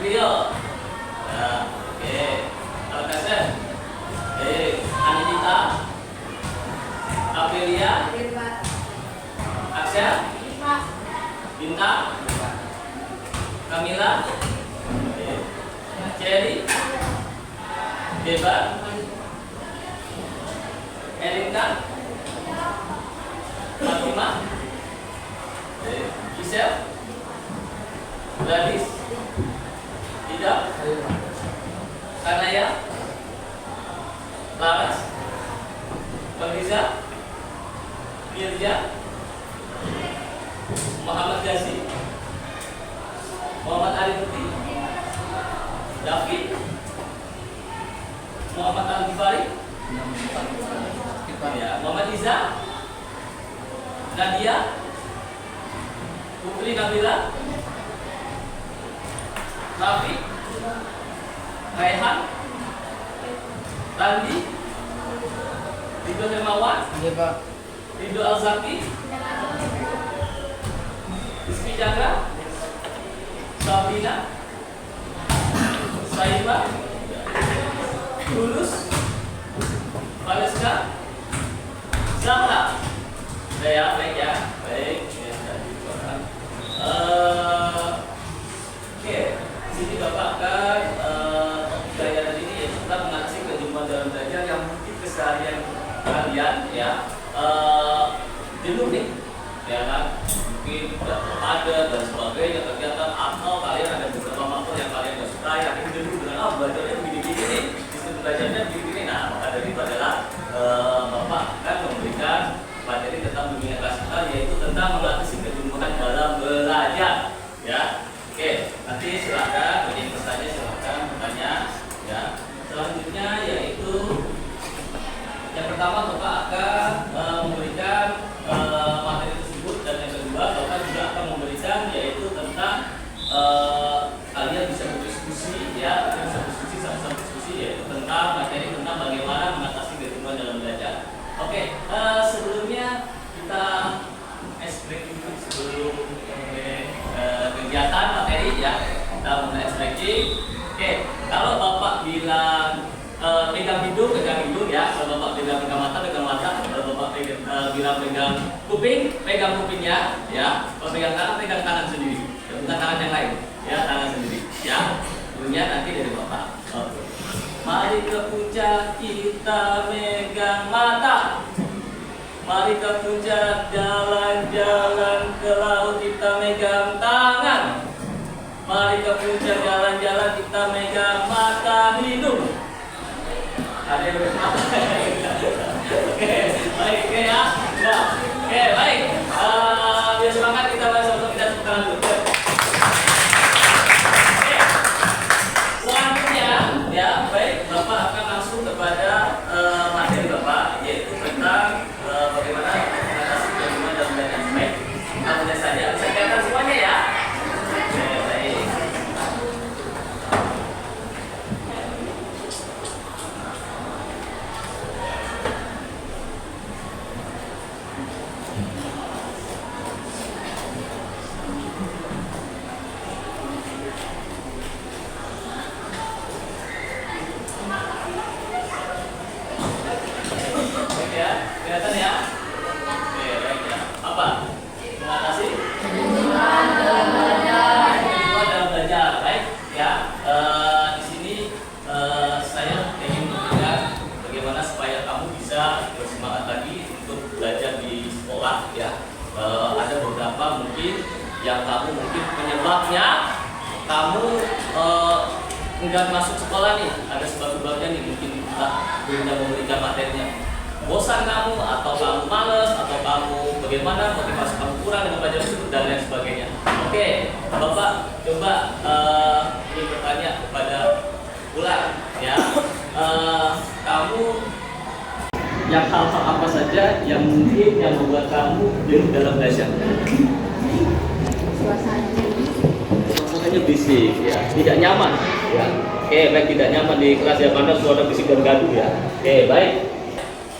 Sutrio. Ya, oke. Alkasen. Anita. Amelia. Aksya. Bintang. Kamila. Cherry. Beba. Erika. Fatima. Gisel. Gladys. Ida. Kanaya. Laras. Fariza. Mirja. Muhammad Gazi. Muhammad Arifuddin. David. Muhammad Al-Ghifari. Ya, Muhammad Iza. Nadia. Putri Nabila. Rafi. Raihan. Randi. Ridho Hermawan. Iya Pak. Ridho Alzaki. Rizky Chandra. Sabrina. Saiba. Tulus. Valeska. Zahra. Ya, baik ya. Baik. Oke, sini Bapak akan topik pelajaran ini yaitu tentang mengatasi kejumpan dalam belajar yang mungkin keseharian kalian ya jenuh nih, ya kan? Mungkin tidak padat dan sebagainya kegiatan atau kalian ada beberapa faktor yang kalian tidak suka, yang jenuh dengan belajarnya begini-begini nih, sistem belajarnya begini-begini. Nah, maka dari itu adalah Bapak akan memberikan materi tentang dunia klasikal yaitu tentang mengatasi kejumpan dalam belajar, ya. Oke, nanti silakan bagi pesertanya silakan bertanya, ya. Selanjutnya yaitu yang pertama Bapak akan memberikan materi tersebut dan yang kedua Bapak juga akan memberikan yaitu tentang kalian bisa berdiskusi, ya, kalian bisa berdiskusi sama-sama diskusi yaitu tentang materi tentang bagaimana mengatasi kejumpan dalam belajar. Oke, sebelumnya kita ice breaking dulu sebelum kegiatan materi ya. Kita mulai ice breaking. Oke, kalau Bapak bilang pegang hidung ya. Kalau Bapak bilang pegang mata. Kalau Bapak bilang pegang kuping, pegang kupingnya ya. Kalau pegang tangan sendiri. Ya, bukan tangan yang lain, ya, tangan sendiri. Ya, bunyinya nanti dari Bapak. Oke. Mari ke puncak kita megang mata. Mari ke puncak jalan-jalan ke laut kita megang tangan. Mari ke puncak jalan-jalan kita megang mata hidung. Ada yang bermata. Oke, baik, oke ya. Ya. Oke, baik. Biar semangat kita langsung kita tepuk tangan dulu. Oke. Selanjutnya, ya, baik, Bapak akan langsung kepada materi Bapak yaitu tentang bagaimana mengatasi kejumpan dalam belajar. Baik, kita mulai saja. Bisa kelihatan semuanya ya. Oke, baik. Baik ya, kelihatan ya. Oke, baik ya. Apa? Mengatasi kejumpan dalam belajar. Baik ya. Di sini saya ingin memberikan bagaimana supaya kamu bisa bersemangat lagi untuk belajar di sekolah ya. Ada beberapa mungkin yang kamu mungkin penyebabnya kamu enggak masuk sekolah nih. Ada sebab-sebabnya nih, mungkin belum memberikan materinya. Bosan kamu, atau kamu males, atau kamu bagaimana, motivasi kamu kurang dengan belajar tersebut dan lain sebagainya. Oke, Bapak coba ingin bertanya kepada Ular ya. Kamu yang hal-hal apa saja yang mungkin yang membuat kamu jenuh dalam belajar? Suasananya bisik ya, tidak nyaman ya. Oke, baik, tidak nyaman di kelas ya karena suara bisik dan gaduh ya. Oke, baik.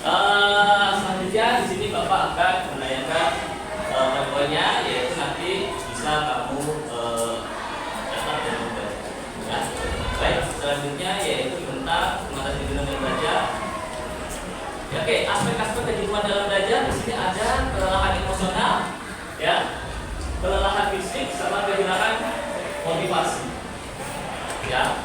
Selanjutnya di sini Bapak akan menanyakan poin-poinnya yaitu nanti bisa kamu catat dan membaca. selanjutnya yaitu tentang mengatasi jenuh dalam belajar. Ya, oke, aspek-aspek kejenuhan dalam belajar di sini ada kelelahan emosional, ya, kelelahan fisik, sama kehilangan motivasi. Ya.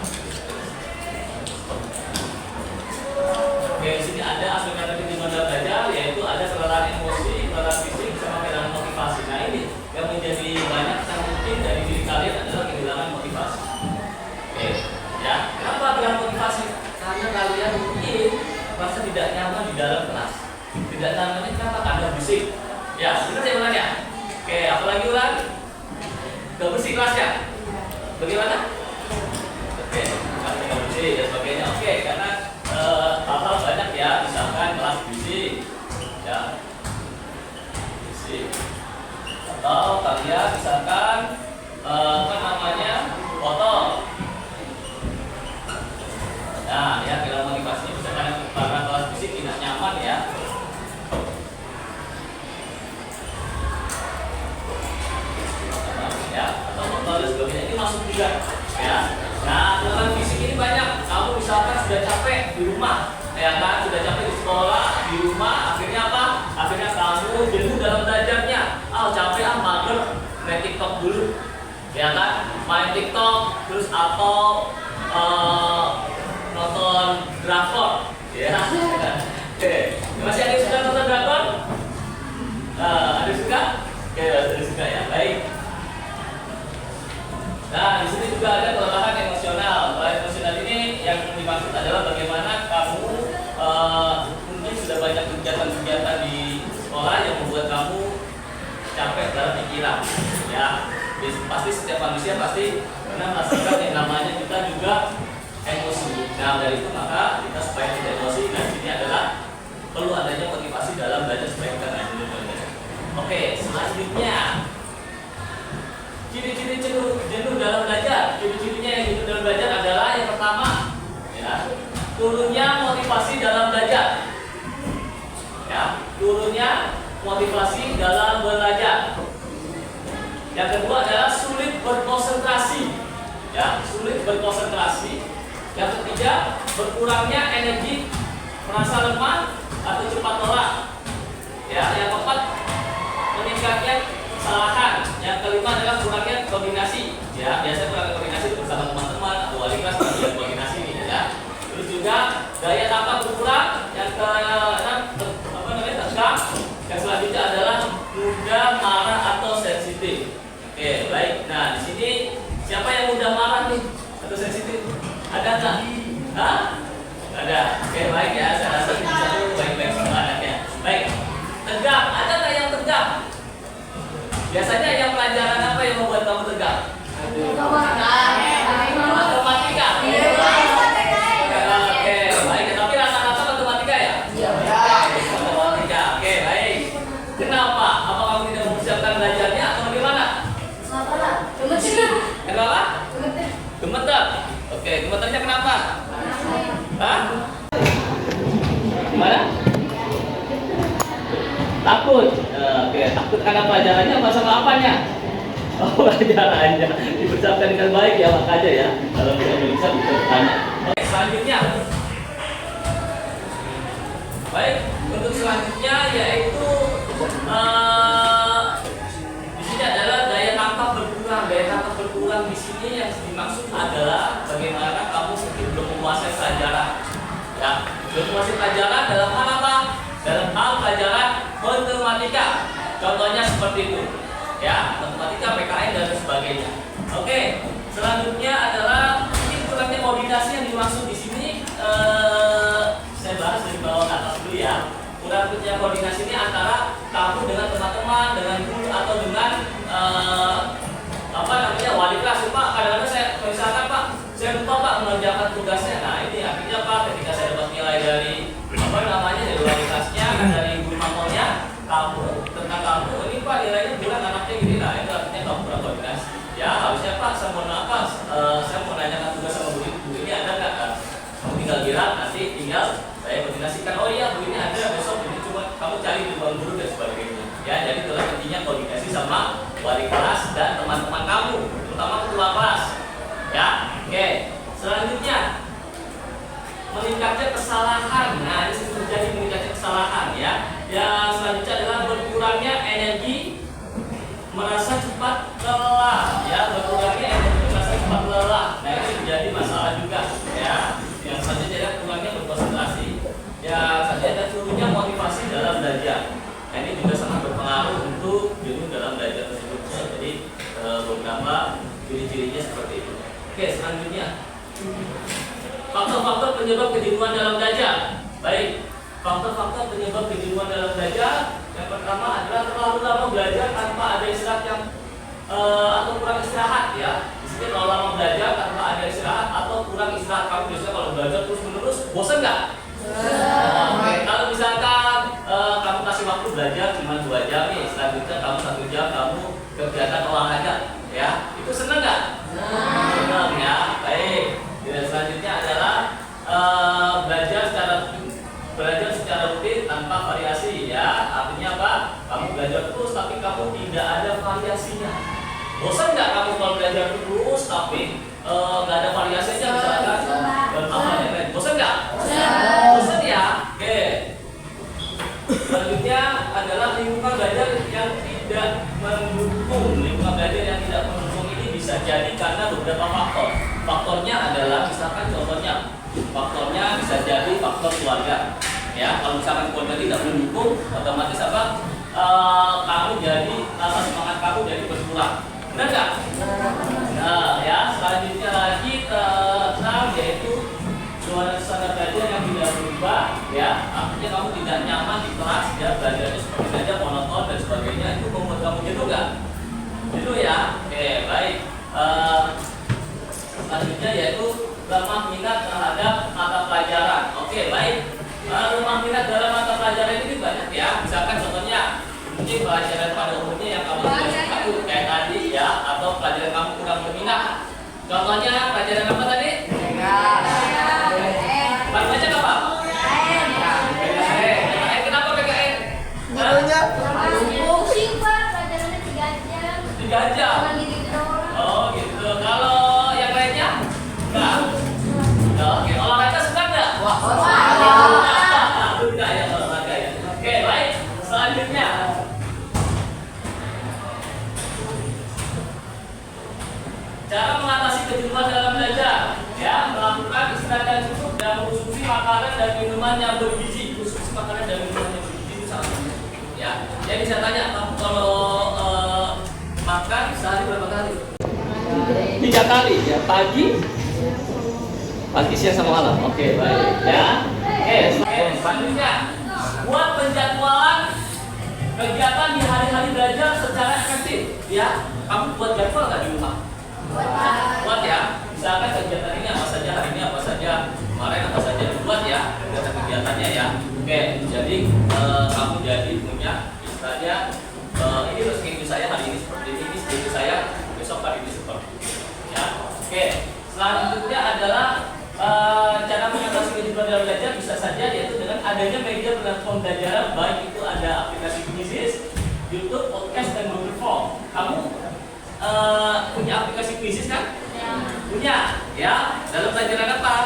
Oke, di sini ada aspek-aspek kejenuhan dalam belajar, yaitu ada kelelahan emosi, kelelahan fisik, sama kehilangan motivasi. Nah, ini yang menjadi banyak yang mungkin dari diri kalian adalah kehilangan motivasi. Oke, ya. Kenapa kehilangan motivasi? Karena kalian mungkin merasa tidak nyaman di dalam kelas. Tidak nyamannya kenapa? Karena berisik. Ya, sebenarnya saya ulang ya. Oke, apalagi ulang? Gak bersih kelasnya. Bagaimana? Oke, karena bersih dan sebagainya. Oke, karena hal-hal banyak ya, misalkan kelas berisik, ya, berisik. Atau kalian misalkan apa namanya, kotor. Nah, ya, kehilangan motivasinya bisa karena kelas fisik tidak nyaman ya. Ya, atau kotor dan sebagainya, ini masuk juga ya. Nah, kelelahan fisik ini banyak. Kamu misalkan sudah capek di rumah, ya kan, sudah capek di sekolah, di rumah, akhirnya apa? Akhirnya kamu jenuh dalam belajarnya. Capek, mager, main TikTok dulu, ya kan, main TikTok, terus atau nonton drakor, ya. Masih ada yang suka nonton drakor? Ada suka? Oke, ada suka ya, baik. Nah, di sini juga ada kelelahan emosional. Kelelahan emosional ini yang dimaksud adalah bagaimana kamu mungkin sudah banyak kegiatan-kegiatan di sekolah yang membuat kamu capek dalam pikiran, ya. Pasti setiap manusia pasti pernah merasakan yang namanya kita juga emosi. Nah, dari itu maka kita supaya tidak emosi, nah ini adalah perlu adanya motivasi dalam belajar supaya kita tidak jenuh. Oke, selanjutnya ciri-ciri jenuh dalam belajar. Ciri-cirinya yang jenuh dalam belajar adalah yang pertama, ya, turunnya motivasi dalam belajar. Ya, turunnya motivasi dalam belajar. Yang kedua adalah sulit berkonsentrasi. Ya, sulit berkonsentrasi. Yang ketiga, berkurangnya energi, merasa lemah atau cepat lelah. Ya, yang keempat, meningkatnya kesalahan. Yang kelima adalah kurangnya koordinasi. Ya, biasanya kurangnya koordinasi bersama teman-teman atau wali kelas yang koordinasi ini, ya. Terus juga daya tangkap berkurang. Yang keenam, tegang. Yang selanjutnya adalah mudah marah atau sensitif. Oke, baik. Nah, di sini siapa yang mudah marah nih atau sensitif? Ada nggak? Hah? Ada. Oke, baik ya. Saya rasa ini satu baik-baik sama anaknya. Baik. Tegang. Ada nggak yang tegang? Biasanya yang pelajaran apa yang membuat kamu tegang? Matematika. Oke, baik. Tapi rata-rata matematika ya? Iya. Matematika. Oke, baik. Kenapa? Apa kamu tidak mempersiapkan belajarnya atau bagaimana? Kenapa? Gemeter. Oke, gemeternya kenapa? Hah? Gimana? Takut. Oke, takut karena pelajarannya apa sama apanya? Oh, pelajarannya. Dipersiapkan dengan baik ya, makanya ya. Kalau tidak bisa bertanya. Oke, selanjutnya. Baik, untuk selanjutnya yaitu di sini adalah daya tangkap berkurang. Daya tangkap berkurang di sini yang dimaksud adalah bagaimana kamu mungkin belum menguasai pelajaran. Ya, belum menguasai pelajaran dalam hal apa? Dalam hal pelajaran matematika. Contohnya seperti itu. Ya, matematika, PKN dan sebagainya. Oke, selanjutnya adalah mungkin kurangnya koordinasi yang dimaksud di sini. Saya bahas dari bawah ke atas dulu ya. Kurangnya koordinasi ini antara kamu dengan teman-teman, dengan guru atau dengan wali kelas. Pak, kadang-kadang saya misalkan Pak, saya lupa Pak mengerjakan tugasnya. Nah, ini akhirnya Pak, ketika saya dapat nilai dari dari wali kelasnya, dari guru mapolnya, kamu ini Pak nilainya kurang anaknya gini. Nah, itu artinya kamu kurang koordinasi. Ya, harusnya Pak, saya mohon maaf Pak, saya mau nanyakan tugas sama bu ini ada nggak? Kamu tinggal bilang, nanti tinggal saya koordinasikan. Oh iya, bu ini ada besok, ini cuma kamu cari di ruang guru dan sebagainya. Ya, jadi itulah intinya koordinasi. ciri-cirinya seperti itu. Oke, selanjutnya faktor-faktor penyebab kejenuhan dalam belajar. Baik, faktor-faktor penyebab kejenuhan dalam belajar. Yang pertama adalah terlalu lama belajar tanpa ada istirahat yang atau kurang istirahat ya. Di sini terlalu lama belajar tanpa ada istirahat atau kurang istirahat. Kamu biasanya kalau belajar terus-menerus bosan nggak? Oke, kalau misalkan kamu kasih waktu belajar cuma 2 jam nih, selanjutnya kamu 1 jam kamu kegiatan olahraga, ya, itu seneng nggak? Seneng ya. Baik. Dan selanjutnya adalah belajar secara rutin tanpa variasi ya. Artinya apa? Kamu belajar terus tapi kamu tidak ada variasinya. Bosan nggak kamu kalau belajar terus tapi nggak ada variasinya misalkan? Bosan nggak? Bosan ya. Oke. Selanjutnya adalah lingkungan belajar yang tidak mendukung. Lingkungan belajar yang tidak mendukung ini bisa jadi karena beberapa faktor. Faktornya adalah misalkan contohnya, faktornya bisa jadi faktor keluarga. Ya, kalau misalkan keluarga tidak mendukung, otomatis apa? Kamu jadi semangat kamu jadi berkurang. Benar nggak? Nah, ya selanjutnya lagi yaitu suasana belajar yang tidak berubah, ya. Artinya kamu tidak nyaman di kelas, ya belajarnya seperti saja monoton dan sebagainya. Itu membuat kamu jenuh nggak? Jenuh ya. Oke, baik. Selanjutnya yaitu lemah minat terhadap mata pelajaran. Oke, baik. Lemah minat dalam mata pelajaran ini banyak ya. Misalkan contohnya mungkin pelajaran pada umumnya yang kamu tidak suka kayak tadi ya, atau pelajaran kamu kurang berminat. Contohnya pelajaran apa tadi? Baca apa? PKN. Kenapa PKN? Gurunya pusing Pak, pelajarannya 3 jam. 3 jam. Cuma gitu doang. Oh gitu. Kalau yang lainnya? Enggak. Oke, olahraga suka nggak? wah. Suka ya olahraga ya. Oke, baik. Selanjutnya. Cara mengatasi kejenuhan dalam belajar, ya, melakukan istirahat yang cukup dan mengonsumsi makanan dan minuman yang bergizi. Konsumsi makanan dan minuman yang bergizi itu sangat penting. Ya, jadi saya tanya, kamu kalau makan sehari berapa kali? 3 kali, ya, pagi, siang sama malam. Oke, baik, ya. Oke, selanjutnya, buat penjadwalan kegiatan di hari-hari belajar secara efektif, ya. Kamu buat jadwal nggak di rumah? Buat ya, misalkan kegiatan ini apa saja, hari ini apa saja, kemarin apa saja dibuat ya, kegiatannya ya. Oke, jadi kamu jadi punya istilahnya ini schedule saya hari ini seperti ini, schedule saya besok hari ini seperti ini. Ya, oke. Selanjutnya adalah cara mengatasi kejenuhan dalam belajar bisa saja yaitu dengan adanya media platform pembelajaran, baik itu ada aplikasi Quizzes, YouTube, podcast dan Google Form. Kamu punya aplikasi Quizzes kan? Ya. Punya, ya. Dalam pelajaran apa?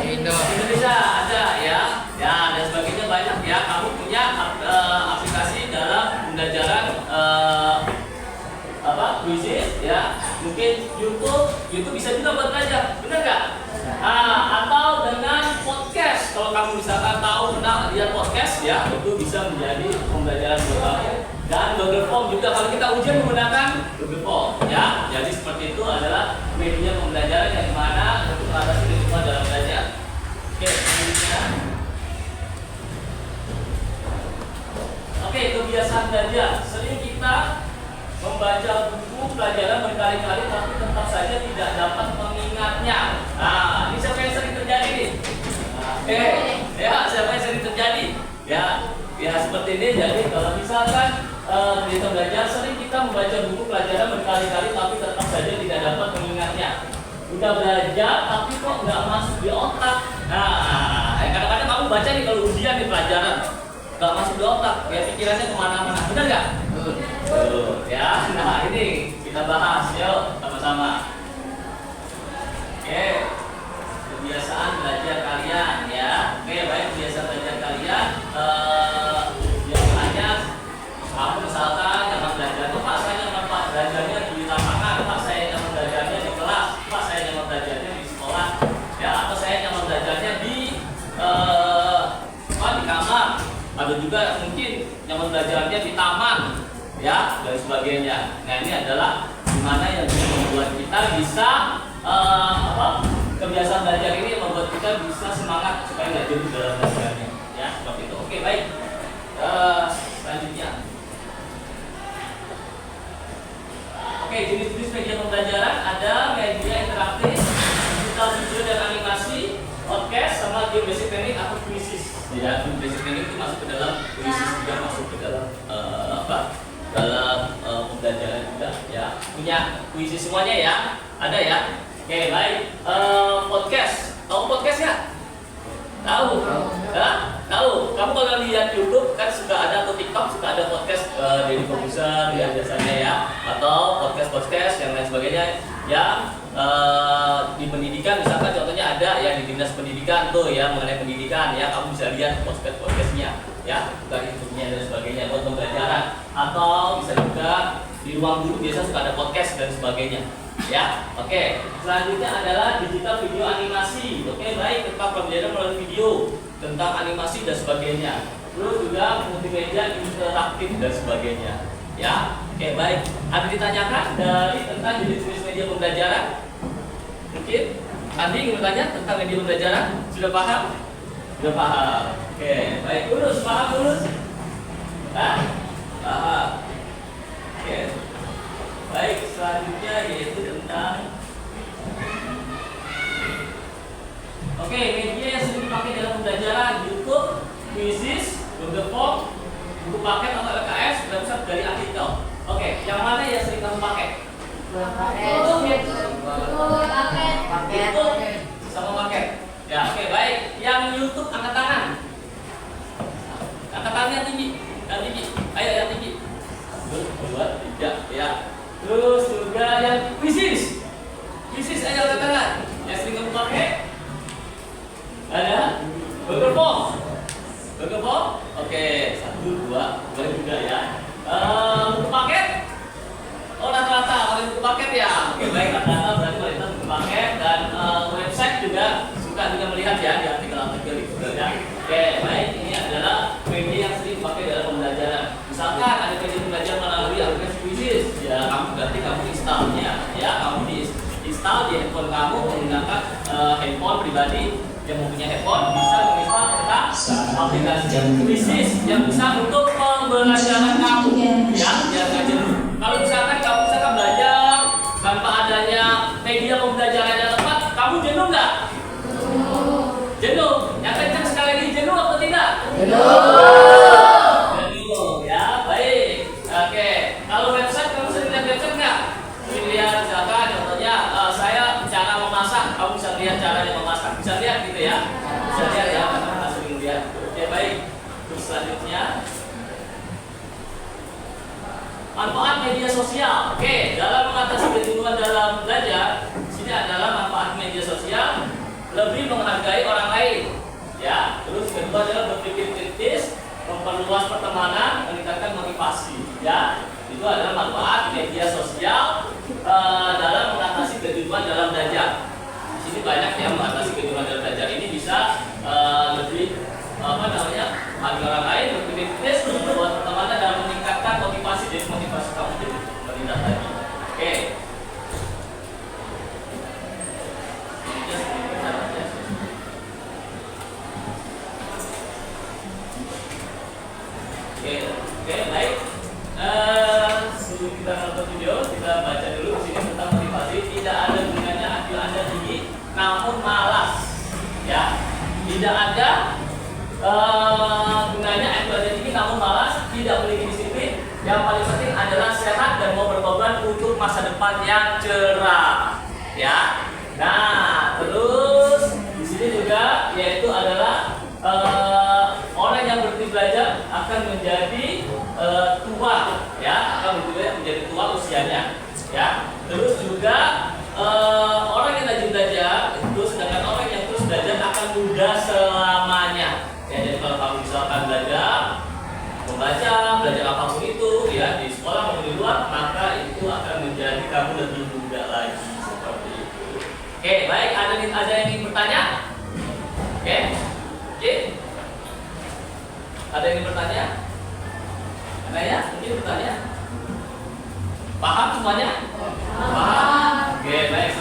Indonesia ada ya, dan sebagainya banyak ya. Kamu punya aplikasi dalam pembelajaran Quizzes ya. Mungkin YouTube bisa juga buat belajar, benar nggak? Atau dengan podcast. Kalau kamu misalkan tahu pernah lihat podcast ya, itu bisa menjadi pembelajaran buat kamu. Dan Google Form juga kalau kita ujian menggunakan Google Form ya. Jadi seperti itu adalah media pembelajaran yang dimana untuk mengatasi kejenuhan dalam belajar. Oke, selanjutnya. Oke, kebiasaan belajar. Sering kita membaca buku pelajaran berkali-kali tapi tetap saja tidak dapat mengingatnya. Nah, ini siapa yang sering terjadi nih? Oke, ya siapa yang sering terjadi? Ya seperti ini. Jadi kalau misalkan kita belajar, sering kita membaca buku pelajaran berkali-kali tapi tetap saja tidak dapat mengingatnya. Udah belajar tapi kok nggak masuk di otak. Nah, kadang-kadang kamu baca nih kalau ujian di pelajaran nggak masuk di otak, ya pikirannya kemana-mana. Benar nggak? Ya. Nah ini kita bahas, yuk sama-sama. Oke, kebiasaan belajar kalian ya. Oke, baik, kebiasaan belajar kalian. Biasanya kamu misalkan nyaman belajarnya, Pak saya nyaman Pak belajarnya di lapangan, Pak saya nyaman belajarnya di kelas, Pak saya nyaman belajarnya di sekolah, ya, atau saya nyaman belajarnya di kamar, ada juga mungkin nyaman belajarnya di taman, ya, dan sebagainya. Nah ini adalah gimana yang bisa membuat bisa kebiasaan belajar ini yang membuat kita bisa semangat supaya nggak jenuh dalam belajarnya, ya seperti itu. Oke, baik. Selanjutnya, oke, jenis-jenis media pembelajaran ada media interaktif, digital video dan animasi, podcast, sama game basic training atau quizzes. Ya, game basic training itu masuk ke dalam quizzes juga masuk ke dalam dalam pembelajaran juga, ya. Punya quizzes semuanya ya, ada ya. Oke, baik. Podcast, tahu podcast ya? Tahu? Tahu. Kamu kalau lihat YouTube kan suka ada, atau TikTok suka ada podcast dari Kobuser ya biasanya ya, atau podcast yang lain sebagainya yang di pendidikan, misalkan contohnya ada ya di dinas pendidikan tuh ya mengenai pendidikan ya, kamu bisa lihat podcastnya ya, dari YouTube-nya dan sebagainya buat pembelajaran, atau bisa juga di ruang guru biasa suka ada podcast dan sebagainya. Ya, oke. Selanjutnya adalah digital video animasi. Oke, baik, tentang pembelajaran melalui video, tentang animasi dan sebagainya. Terus juga multimedia interaktif dan sebagainya. Ya, oke, baik. Ada ditanyakan dari tentang jenis-jenis media pembelajaran? Mungkin Andi ingin bertanya tentang media pembelajaran? Sudah paham? Sudah paham. Oke, baik. Lulus, paham lulus? Paham. Oke. Baik, selanjutnya yaitu tentang media yang sering dipakai dalam pembelajaran: YouTube, quizzes, Google Form, buku paket atau LKS, website dari artikel. Oke, yang mana yang sering kamu pakai? YouTube sama paket. Ya, oke, baik. Yang YouTube angkat tangan. Angkat tangannya tinggi. Yang tinggi. Ayo yang tinggi. 1, 2, 3, ya. Terus juga yang quizzes aja angkat tangan. Yang sering kamu pakai? Ada Google Form. Oke, 1, 2, boleh juga ya. Buku paket? Oh, rata-rata pakai buku paket ya. Oke, baik, rata-rata berarti mayoritas buku paket, dan website juga suka juga melihat ya di artikel-artikel di Google ya. Oke, baik, ini adalah media yang sering dipakai dalam pembelajaran. Misalkan ada media pembelajaran melalui aplikasi quizzes, ya kamu installnya, ya kamu install di handphone kamu menggunakan handphone pribadi. Yang mempunyai handphone bisa menginstal tentang aplikasi quizzes yang bisa untuk pembelajaran kamu, ya biar nggak jenuh. Kalau misalkan kamu belajar tanpa adanya media pembelajaran yang tepat, kamu jenuh nggak? Jenuh. Yang kencang sekali lagi, jenuh atau tidak? Jenuh, ya baik. Oke, kalau website kamu sering lihat website nggak? Sering lihat, misalkan contohnya saya cara memasak, kamu bisa lihat caranya memasak, bisa lihat gitu ya? Bisa lihat ya, karena sering lihat. Oke, baik. Terus selanjutnya, manfaat media sosial. Oke, dalam mengatasi kejenuhan dalam belajar, sini adalah manfaat media sosial: lebih menghargai orang lain, ya. Terus kedua adalah berpikir kritis, memperluas pertemanan, meningkatkan motivasi, ya. Itu adalah manfaat media sosial dalam mengatasi kejenuhan dalam belajar. Di sini banyak yang mengatasi kejenuhan dalam belajar ini bisa lebih menghargai orang lain, berpikir kritis, memperluas pertemanan, dan meningkatkan motivasi. Jadi motivasi kamu itu meningkat lagi. Oke. Oke, baik. Sebelum kita nonton video, kita baca dulu di sini tentang motivasi. Tidak ada gunanya IQ Anda tinggi namun malas, ya. Tidak ada gunanya IQ Anda tinggi namun malas, tidak memiliki disiplin. Yang paling penting adalah sehat dan mau berkorban untuk masa depan yang cerah, ya. Nah, terus di sini juga yaitu adalah orang yang berhenti belajar akan menjadi tua, ya, akan menjadi tua usianya, ya. Terus juga orang yang rajin belajar itu, sedangkan orang yang terus belajar akan muda selamanya. Ya, jadi kalau kamu misalkan belajar apapun itu, ya, di sekolah maupun di luar, maka itu akan menjadi kamu lebih muda lagi, seperti itu. Oke, baik. Ada yang ingin bertanya? Oke. Ada yang ingin bertanya? Ada ya? Mungkin bertanya? Paham semuanya? Paham. Oke, baik.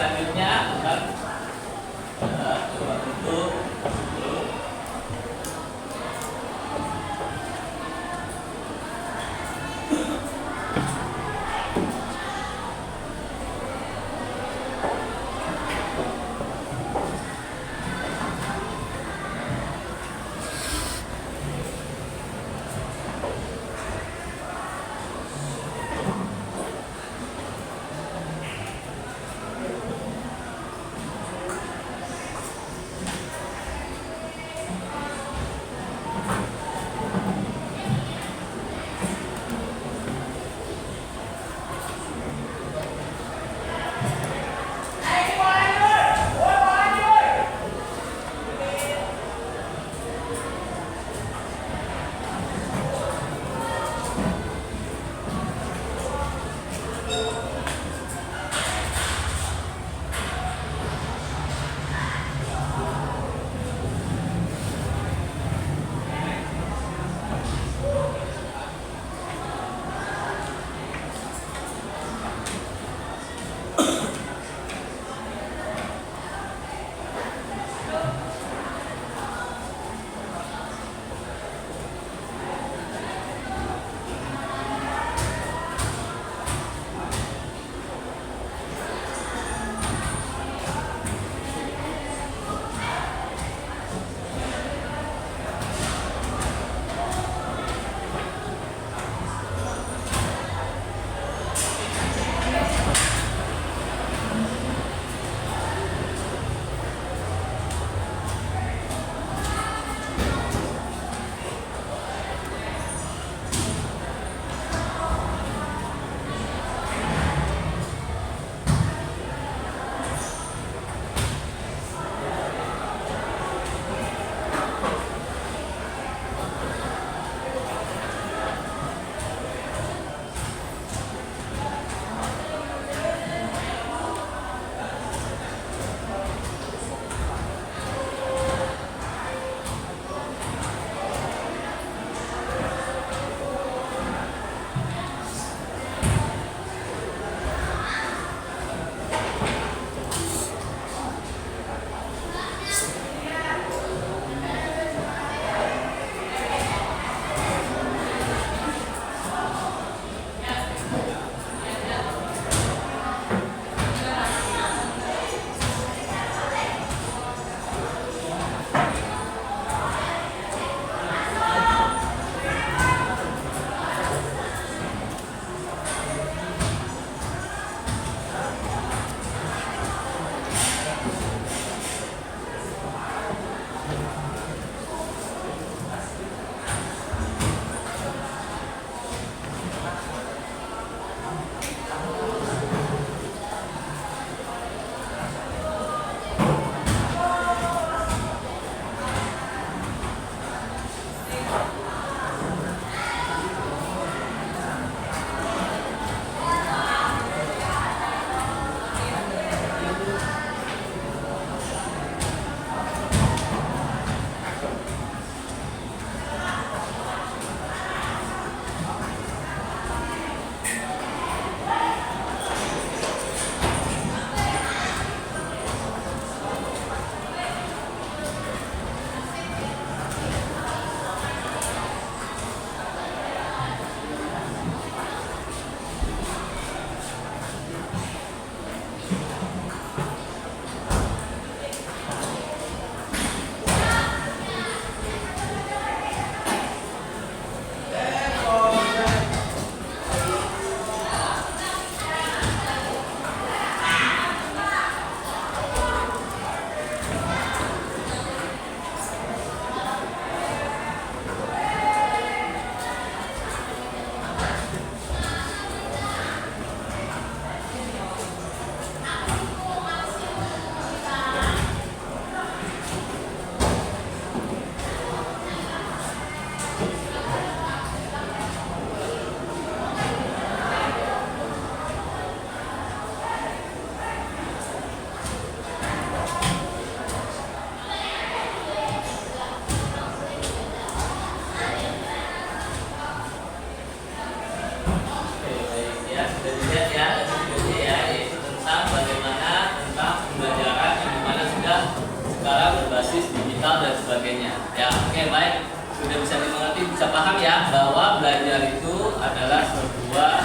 sebagainya. Ya, oke, baik. Sudah bisa dimengerti, bisa paham ya bahwa belajar itu adalah sebuah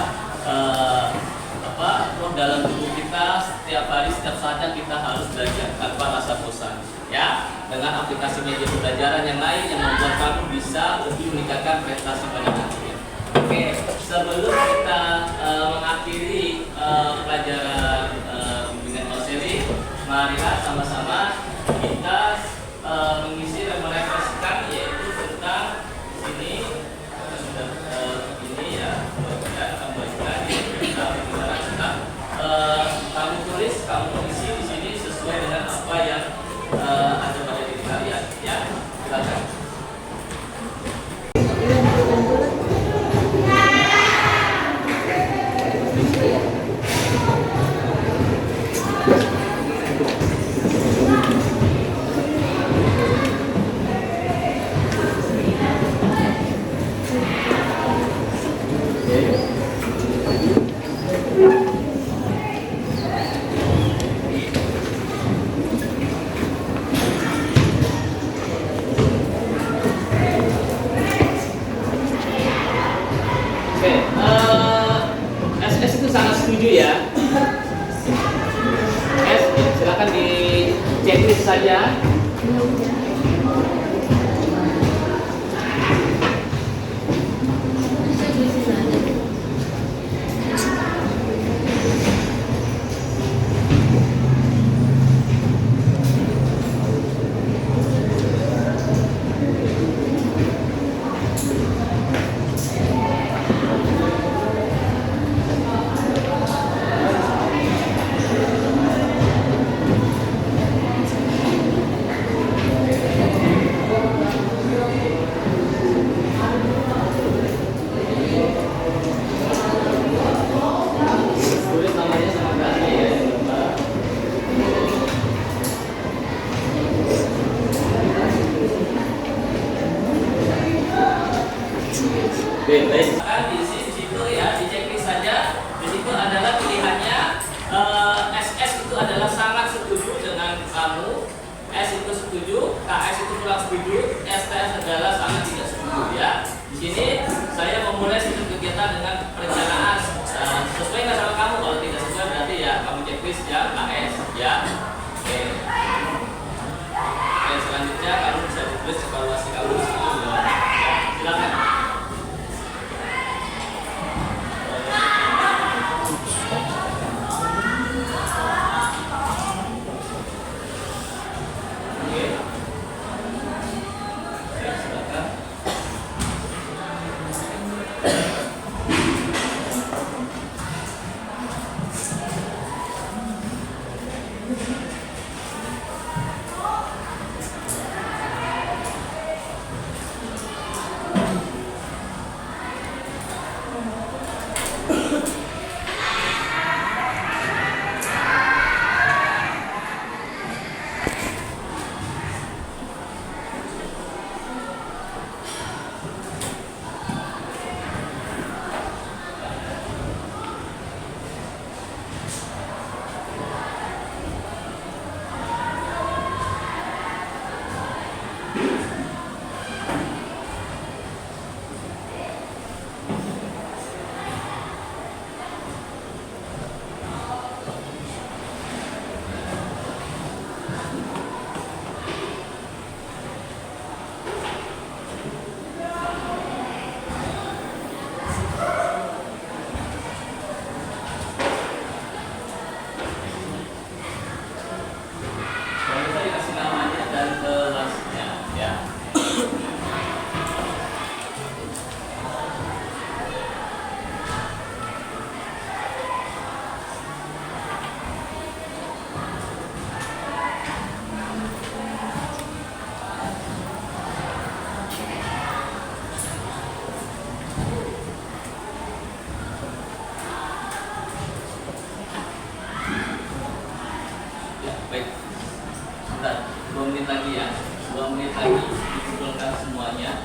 roh dalam tubuh kita. Setiap hari, setiap saatnya kita harus belajar tanpa rasa bosan. Ya, dengan aplikasi media pembelajaran yang lain yang membuat kamu bisa lebih meningkatkan prestasi pada nantinya. Oke, sebelum kita mengakhiri pelajaran bimbingan Auseri, marilah sama-sama kita mengisi dan merefleksikan, yaitu tentang ini sudah ini ya, kembali lagi kita bicara tentang kamu tulis, kamu isi di sini sesuai dengan apa yang ada pada diri kalian. Ya, silakan. SS itu sangat setuju ya. Silakan di checklist saja. Tulis namanya sama kelasnya ya, Mbak. Baik. Di situ ya, di checklist saja. Di situ adalah pilihannya. SS itu adalah sangat setuju dengan kamu. S itu setuju, KS itu kurang setuju, STS adalah sangat tidak setuju ya. Di sini saya memulai sistem kegiatan dengan perencanaan sesuai nggak sama kamu. Kalau tidak sesuai berarti ya kamu checklist ya KS ya. Oke. Oke, selanjutnya kamu bisa tulis evaluasi kamu di situ ya. Silakan. Baik, sebentar, 2 menit lagi ya, 2 menit lagi dikumpulkan semuanya.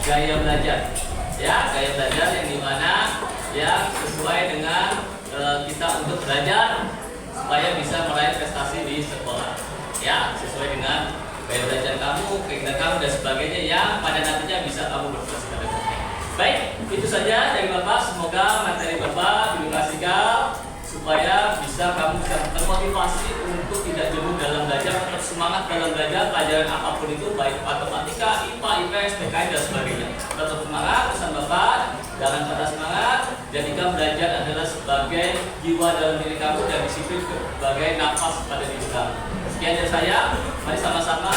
gaya belajar. Ya, gaya belajar yang dimana yang sesuai dengan kita untuk belajar supaya bisa meraih prestasi di sekolah. Ya, sesuai dengan gaya belajar kamu, keinginan kamu dan sebagainya yang pada nantinya bisa kamu berprestasi pada nantinya. Baik, itu saja dari Bapak. Semoga materi Bapak diedukasikan supaya bisa kamu bisa termotivasi untuk tidak jenuh dalam belajar, tetap semangat dalam belajar pelajaran apapun itu, baik matematika, IPA, IPS, PKN dan sebagainya. Tetap semangat, pesan Bapak, jangan patah semangat. Jadikan belajar adalah sebagai jiwa dalam diri kamu dan disiplin sebagai nafas pada diri kamu. Sekian dari saya, mari sama-sama